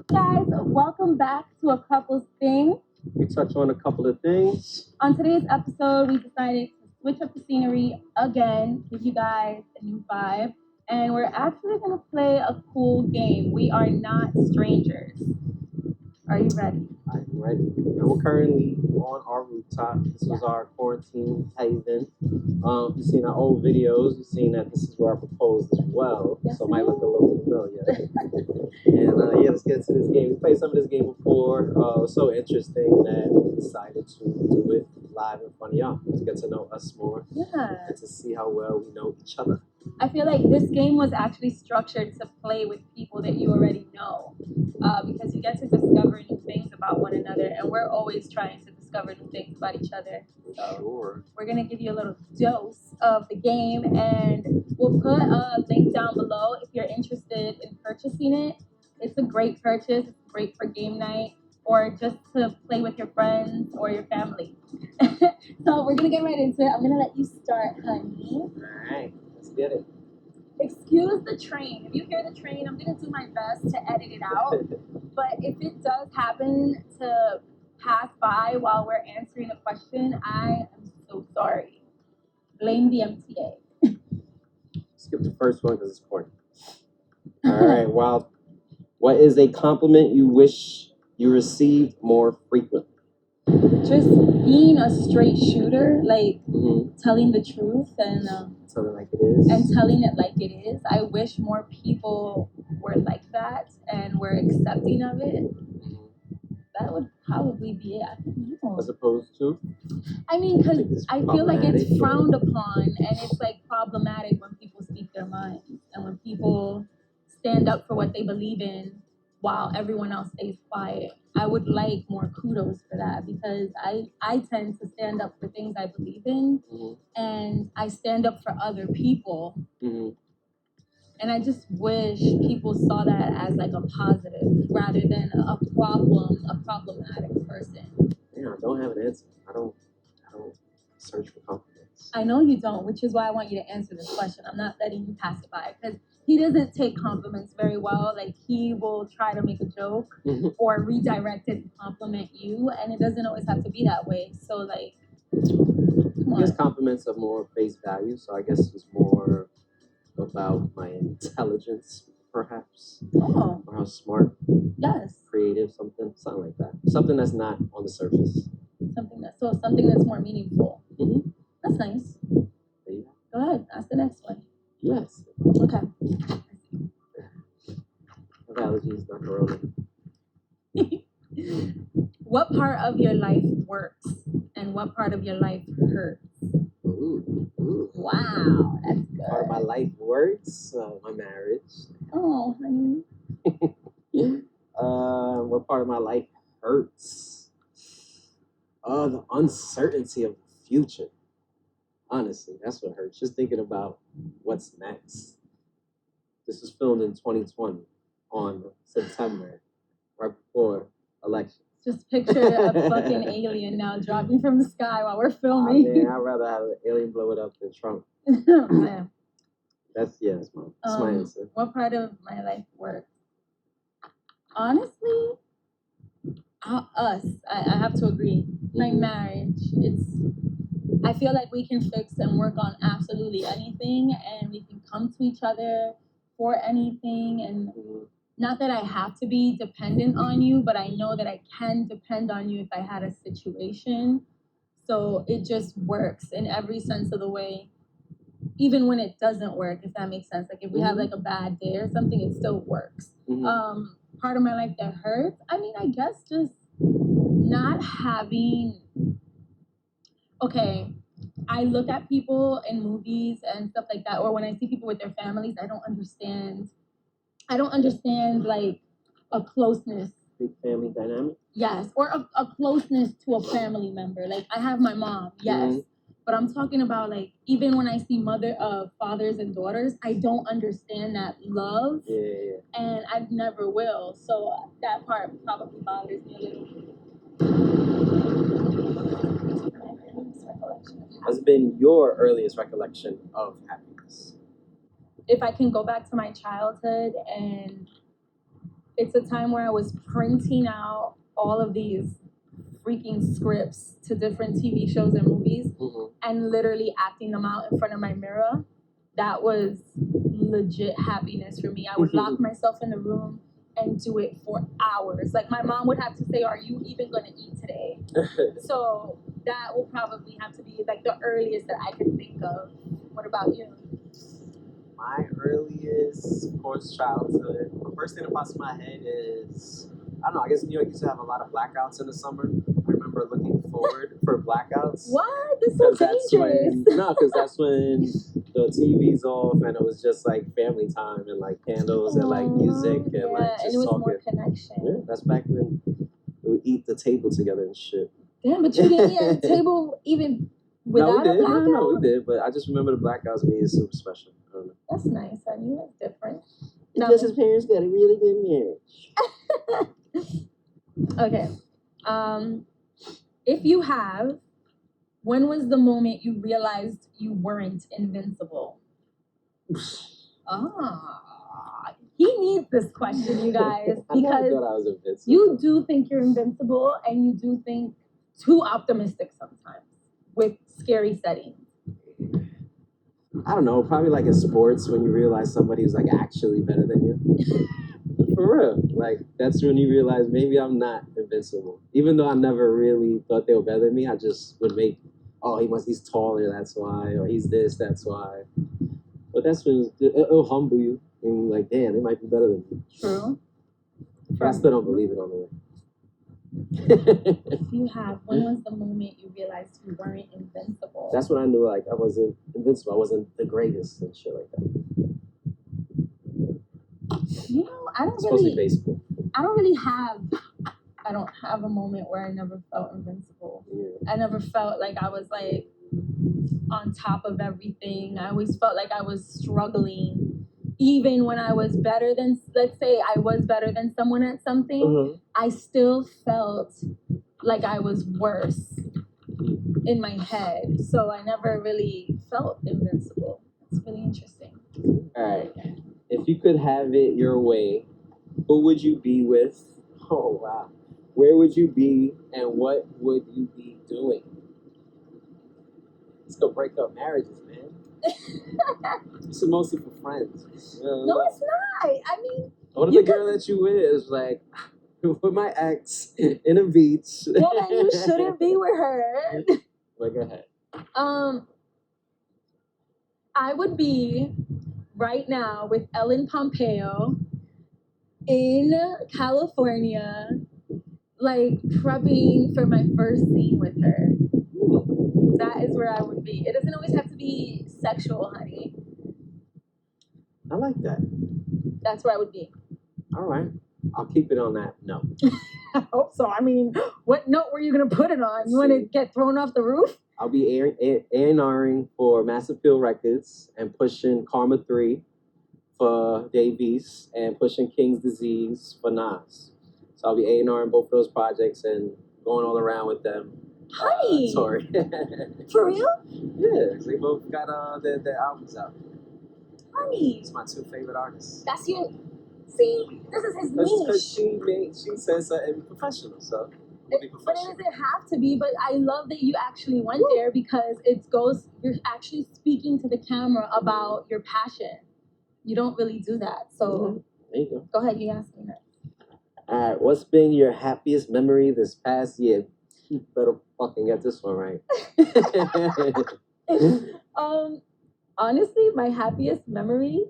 Guys, welcome back to A Couple's Thing. We touch on a couple of things. On today's episode, we decided to switch up the scenery again, give you guys a new vibe, and we're actually going to play a cool game. We are not strangers. Are you ready? I'm ready. And we're currently on our rooftop. This was our quarantine haven. You've seen our old videos. You've seen that this is where I proposed as well. Yes, So it might look a little familiar. And let's get into this game. We played some of this game before. It was so interesting that we decided to do it live in front of y'all to get to know us more. Yeah. And to see how well we know each other. I feel like this game was actually structured to play with people that you already know, because you get to discover new things about one another, and we're always trying to discover new things about each other. So Sure. we're going to give you a little dose of the game, and we'll put a link down below if you're interested in purchasing it. It's a great purchase. It's great for game night or just to play with your friends or your family. So we're going to get right into it. I'm going to let you start, honey. All right. Let's get it. Excuse the train. If you hear the train, I'm going to do my best to edit it out. But if it does happen to pass by while we're answering a question, I am so sorry. Blame the MTA. Skip the first one because it's corny. All right. Well, what is a compliment you wish you received more frequently? Just being a straight shooter, like Mm-hmm. telling the truth and Tell it like it is. telling it like it is. I wish more people were like that and were accepting of it. That would probably be it. I don't know. As opposed to? I mean, because think it's I feel like it's problematic. frowned upon and it's like problematic when people speak their minds and when people stand up for what they believe in while everyone else stays quiet. I would like more kudos for that because I tend to stand up for things I believe in and I stand up for other people. Mm-hmm. And I just wish people saw that as like a positive rather than a problematic person. Yeah, I don't have an answer. I don't search for compliments. I know you don't, which is why I want you to answer this question. I'm not letting you pass it by because he doesn't take compliments very well. Like he will try to make a joke or redirect it to compliment you, and it doesn't always have to be that way. So like, come I guess on. compliments are more face value, so I guess it's more about my intelligence, perhaps, Oh, or how smart, yes, creative, something like that. Something that's not on the surface. something that's more meaningful. Mm-hmm. That's nice. There you Go ahead, ask the next one. go. Yes. Okay. Allergies, not corona. What part of your life works and what part of your life hurts? Ooh. Wow, that's good. Part of my life works. My marriage. Oh, honey. What part of my life hurts? The uncertainty of the future. Honestly, that's what hurts. Just thinking about what's next. This was filmed in 2020 on September, right before election. Just picture a fucking alien now dropping from the sky while we're I filming. mean, I'd rather have an alien blow it up than Trump. Man. That's my answer. What part of my life works? Honestly, I have to agree. My marriage, I feel like we can fix and work on absolutely anything and we can come to each other for anything. And not that I have to be dependent on you, but I know that I can depend on you if I had a situation. So it just works in every sense of the way. Even when it doesn't work, if that makes sense. Like if we have like a bad day or something, it still works. Part of my life that hurts, I mean, I guess just not having, okay, I look at people in movies and stuff like that, or when I see people with their families, I don't understand like a closeness. Big family dynamic? Yes, or a closeness to a family member. Like I have my mom, yes. But I'm talking about like even when I see fathers and daughters, I don't understand that love. Yeah. And I never will. So that part probably bothers me a little. What's been your earliest recollection of happiness? If I can go back to my childhood and it's a time where I was printing out all of these freaking scripts to different TV shows and movies and literally acting them out in front of my mirror. That was legit happiness for me. I would lock myself in the room and do it for hours. Like my mom would have to say, "Are you even gonna eat today?" So that will probably have to be like the earliest that I can think of. What about you? My earliest, of course, childhood. The first thing that pops in my head is, I don't know, I guess New York used to have a lot of blackouts in the summer. I remember looking forward for blackouts. What? This is so dangerous. Because that's when the TV's off and it was just like family time and like candles and like music and like just and it was talking. more connection. Yeah, that's back when we would eat the table together and shit. Damn, but you didn't eat at the table even without a blackout? No, we did, but I just remember the blackouts being super special. I don't know. That's nice, honey. That's different. Because his parents got a really good marriage. Okay. If you have, when was the moment you realized you weren't invincible? He needs this question, you guys, because you do think you're invincible and you do think too optimistic sometimes with scary settings. I don't know, probably like in sports when you realize somebody's like actually better than you. For real. Like that's when you realize maybe I'm not invincible. Even though I never really thought they were better than me, I just would make, he's taller, that's why, or he's this, that's why. But that's when it'll humble you and like, damn, they might be better than me. True. But I still don't believe it on the way. If you have, when was the moment you realized you weren't invincible? That's when I knew like I wasn't invincible. I wasn't the greatest and shit like that. You know, I don't have a moment where I never felt invincible. Yeah. I never felt like I was like on top of everything. I always felt like I was struggling. Even when I was better than, let's say I was better than someone at something, I still felt like I was worse in my head. So I never really felt invincible. It's really interesting. All right. If you could have it your way, who would you be with? Oh, wow. Where would you be and what would you be doing? Let's go break up marriages, man. It's mostly for friends. No, it's not. I mean, what if the girl that you with is like, with my ex in a beach? Well, then you shouldn't be with her. Well, go ahead. I would be right now with Ellen Pompeo in California, like prepping for my first scene with her. That is where I would be. It doesn't always have to be sexual, honey. I like that. That's where I would be. All right. I'll keep it on that note. I hope so. I mean, what note were you going to put it on? You want to get thrown off the roof? I'll be A&Ring for Massive Appeal Records and pushing Karma 3 for Davies and pushing King's Disease for Nas. So I'll be A&Ring both of those projects and going all around with them. Honey! Sorry. For real? Yeah, they both got their albums out. Honey! It's my two favorite artists. That's your... See, this is his niche. Because she says something professional, so we'll be professional. But it doesn't have to be, but I love that you actually went there because you're actually speaking to the camera about your passion. You don't really do that, so... There you go. Go ahead, you ask me that. All right, what's been your happiest memory this past year? You better fucking get this one right. Honestly, my happiest memory,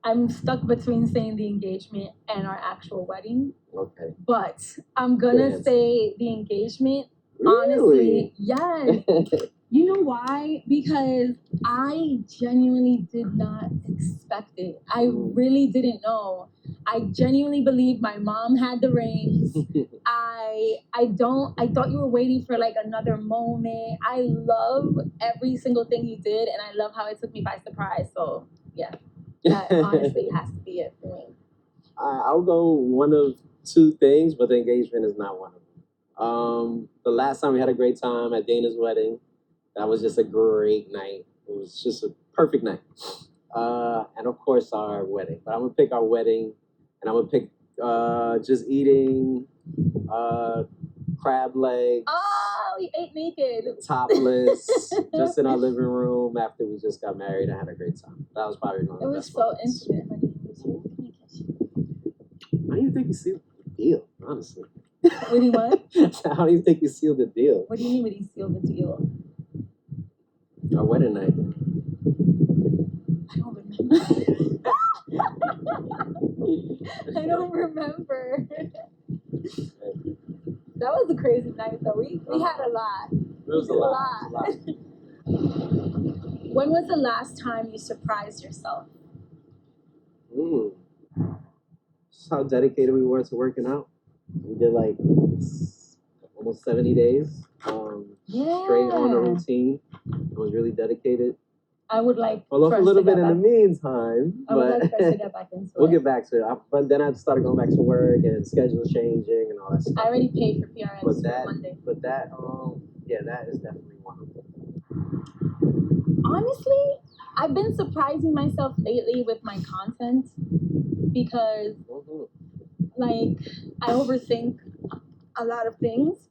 I'm stuck between saying the engagement and our actual wedding. Okay. But I'm gonna say the engagement. Really? Honestly, yes. You know why? Because I genuinely did not expect it. I really didn't know. I genuinely believe my mom had the rings. I thought you were waiting for like another moment. I love every single thing you did, and I love how it took me by surprise. So yeah, that honestly has to be it for me. I'll go one of two things, but the engagement is not one of them. The last time we had a great time at Dana's wedding. That was just a great night. It was just a perfect night. and of course our wedding. But I'm gonna pick our wedding, and I'm gonna pick just eating crab legs. Oh, we ate naked. Topless, just in our living room after we just got married and had a great time. That was probably one of the best moments. Intimate, honey. It was so intimate. I don't even think you sealed the deal, honestly. What do you want? I don't even think you sealed the deal. What do you mean when you seal the deal? Our wedding night. I don't remember. I don't remember. That was a crazy night, though. We had a lot. It was a lot. When was the last time you surprised yourself? Just how dedicated we were to working out. We did like almost 70 days straight on a routine. I was really dedicated. I would like a little bit in the meantime, I would like for us to get back into we'll it. get back to it. But then I started going back to work and schedule changing and all that stuff. I already paid for PRNs for Monday. But that, that is definitely one of them. Honestly, I've been surprising myself lately with my content because, like, I overthink a lot of things,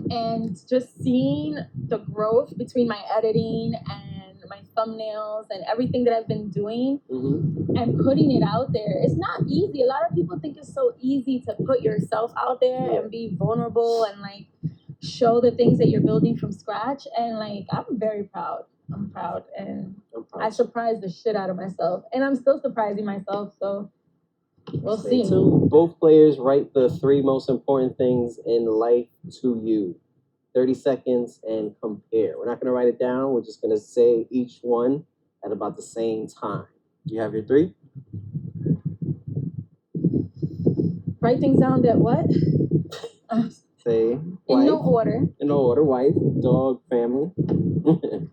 and just seeing the growth between my editing and my thumbnails and everything that I've been doing and putting it out there. It's not easy. A lot of people think it's so easy to put yourself out there and be vulnerable and like show the things that you're building from scratch. And like, I'm very proud. I'm proud. And I surprised the shit out of myself. And I'm still surprising myself. So we'll see. Both players write the 3 most important things in life to you. 30 seconds and compare. We're not going to write it down. We're just going to say each one at about the same time. Do you have your 3? Write things down that what? Say wife. In no order. In no order. Wife, dog, family.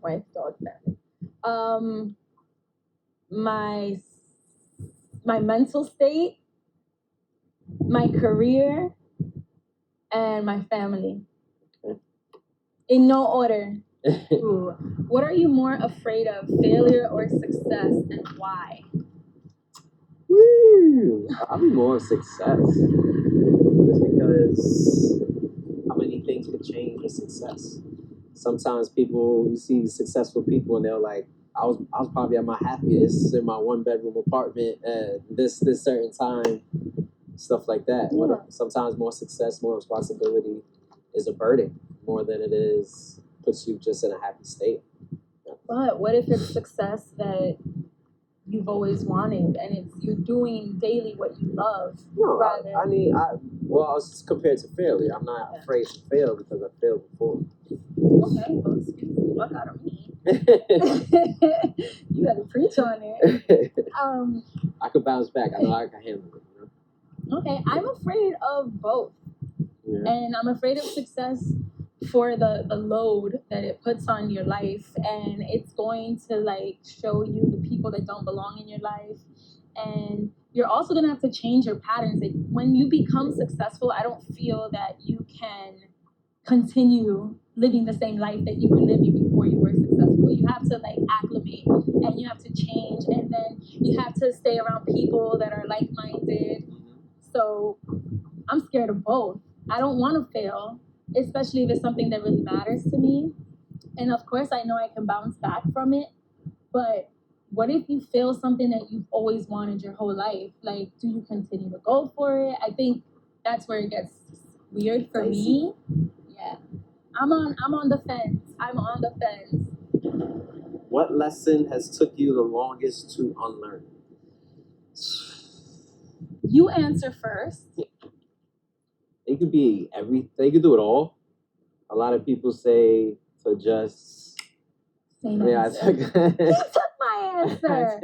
Wife, dog, family. My mental state, my career, and my family. In no order. Ooh. What are you more afraid of, failure or success, and why? Woo! I'll be more of success. Just because how many things could change with success. Sometimes you see successful people and they're like, I was probably at my happiest in my 1-bedroom apartment at this certain time. Stuff like that. Yeah. Sometimes more success, more responsibility is a burden more than it is puts you just in a happy state. Yeah. But what if it's success that you've always wanted and it's you're doing daily what you love? No, it's compared to failure. I'm not afraid to fail because I failed before. Okay, well, excuse me, fuck out of me. You better preach on it. I could bounce back. I know I can handle it. You know? Okay, I'm afraid of both. Yeah. And I'm afraid of success for the load that it puts on your life, and it's going to like show you the people that don't belong in your life, and you're also gonna have to change your patterns. Like, when you become successful, I don't feel that you can continue living the same life that you were living before you were successful. You have to like acclimate, and you have to change, and then you have to stay around people that are like-minded. So I'm scared of both. I don't want to fail, especially if it's something that really matters to me. And of course, I know I can bounce back from it. But what if you fail something that you've always wanted your whole life? Like, do you continue to go for it? I think that's where it gets weird for me. Yeah. I'm on the fence. I'm on the fence. What lesson has took you the longest to unlearn? You answer first. It could be everything. You could do it all. A lot of people say to just... Same answer. You took my answer.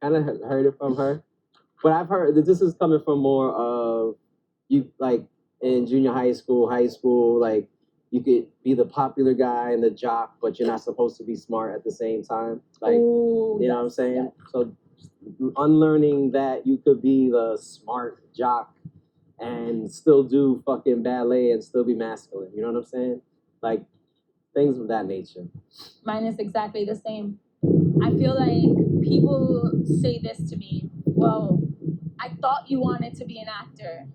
Kind of heard it from her. But I've heard that this is coming from more of you, like in junior high school, like you could be the popular guy and the jock, but you're not supposed to be smart at the same time. Like, ooh, you know what I'm saying? Yeah. So unlearning that you could be the smart jock and still do fucking ballet and still be masculine. You know what I'm saying? Like, things of that nature. Mine is exactly the same. I feel like people say this to me, well, I thought you wanted to be an actor.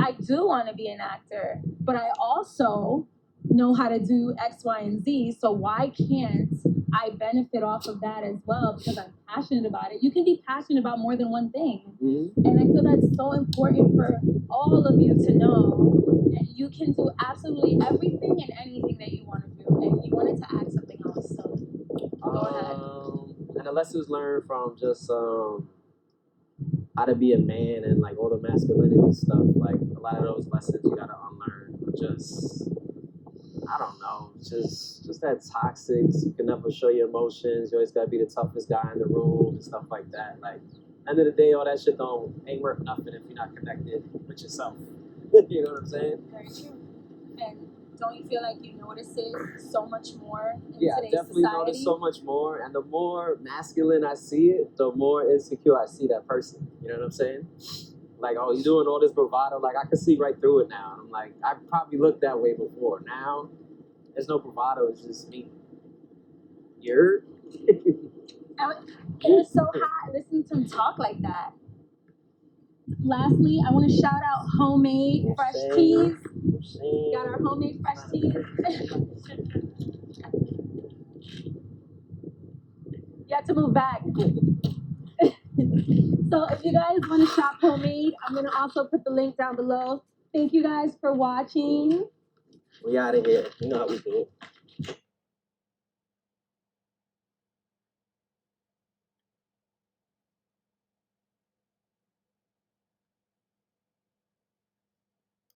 I do want to be an actor, but I also know how to do X, Y, and Z. So why can't I benefit off of that as well because I'm passionate about it? You can be passionate about more than one thing. Mm-hmm. And I feel that's so important for all of you to know that you can do absolutely everything and anything that you want to do. And you wanted to add something else, so go ahead. And the lessons learned from just how to be a man and like all the masculinity stuff. Like a lot of those lessons you gotta unlearn. Just I don't know, just that toxic. You can never show your emotions. You always gotta be the toughest guy in the room and stuff like that. Like end of the day, all that shit ain't worth nothing if you're not connected with yourself. You know what I'm saying? Very true. And don't you feel like you notice it so much more in Yeah, I today's definitely society? notice so much more. And the more masculine I see it, the more insecure I see that person. You know what I'm saying? Like, oh, you doing all this bravado. Like, I can see right through it now. And I'm like, I probably looked that way before. Now, there's no bravado. It's just me. You're. It's so hot listening to him talk like that. Lastly, I want to shout out homemade fresh teas. Got our homemade fresh teas. You have to move back. So if you guys want to shop homemade, I'm going to also put the link down below. Thank you guys for watching. We out of here. You know how we do it.